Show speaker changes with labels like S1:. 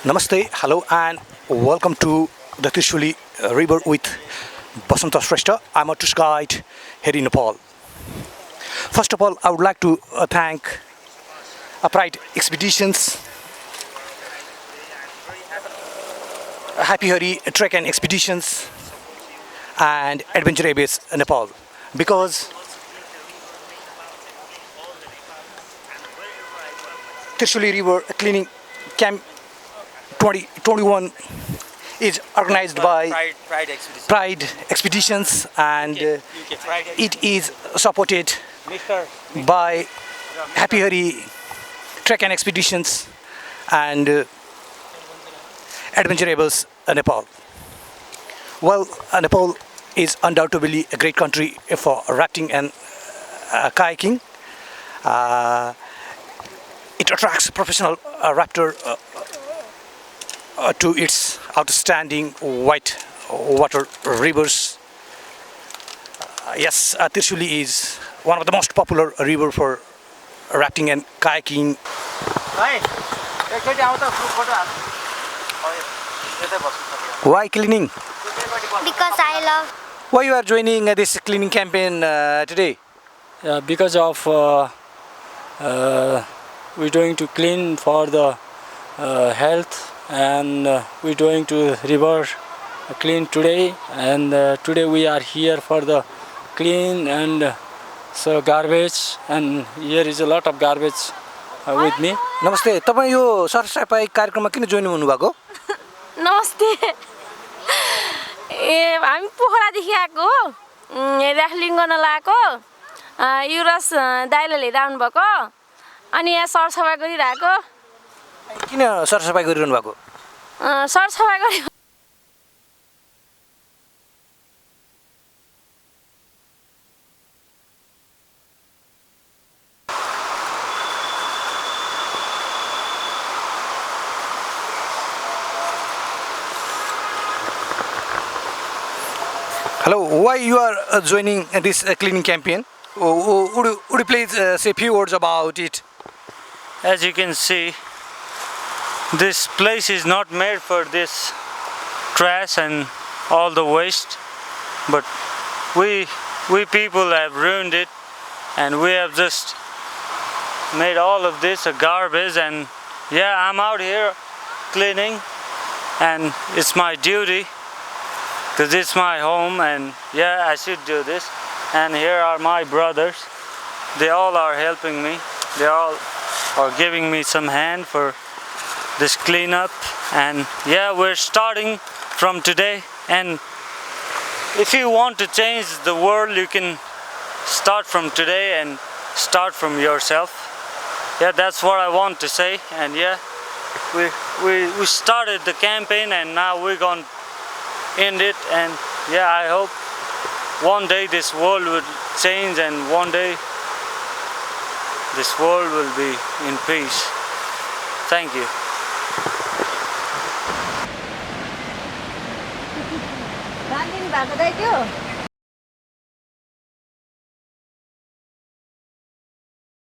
S1: Namaste, hello, and welcome to the Trishuli River with Basanta Shrestha. I'm a tourist guide here in Nepal. First of all, I would like to thank Pride Expeditions, Happy Hari Trek and Expeditions, and Adventure Abyss Nepal, because Trishuli River Cleaning Camp 2021 is organized by Pride Expeditions, and it is supported by Happy Hari Trek and Expeditions and Adventure Abyss Nepal. Well, Nepal is undoubtedly a great country for rafting and kayaking. It attracts professional rafter to its outstanding white water rivers. Yes, Trishuli is one of the most popular river for rafting and kayaking. Why cleaning?
S2: Because I love.
S1: Why you are joining this cleaning campaign today?
S3: Because of we're going to clean for the health, and we're going to river clean today, and today we are here for the clean and so garbage, and here is a lot of garbage with me.
S1: नमस्ते, तपाईँ यो सरसफाई कार्यक्रममा किन join हुनुभएको?
S2: नमस्ते हामी पोखरादेखि आएको rafting गर्न लागेको युरस दाइले लिएर आउनु भएको अनि यहाँ सरसफाई गरिरहेको
S1: किन सरसफाई गरिरहनु भएको?
S2: सरसफाई गरि
S1: Hello, why you are joining this cleaning campaign? Would you please say a few words about it?
S3: As you can see, this place is not made for this trash and all the waste, but we people have ruined it, and we have just made all of this a garbage. And yeah, I'm out here cleaning, and it's my duty because it's my home, and yeah, I should do this. And here are my brothers. They all are helping me. They all are giving me some hand for this cleanup. And yeah, we're starting from today. And if you want to change the world, you can start from today and start from yourself. Yeah, that's what I want to say. And yeah, we started the campaign, and now we're going to end it. And yeah, I hope one day this world will change, and one day this world will be in peace. Thank you.
S2: रान्दिनु भएको दाइ त्यो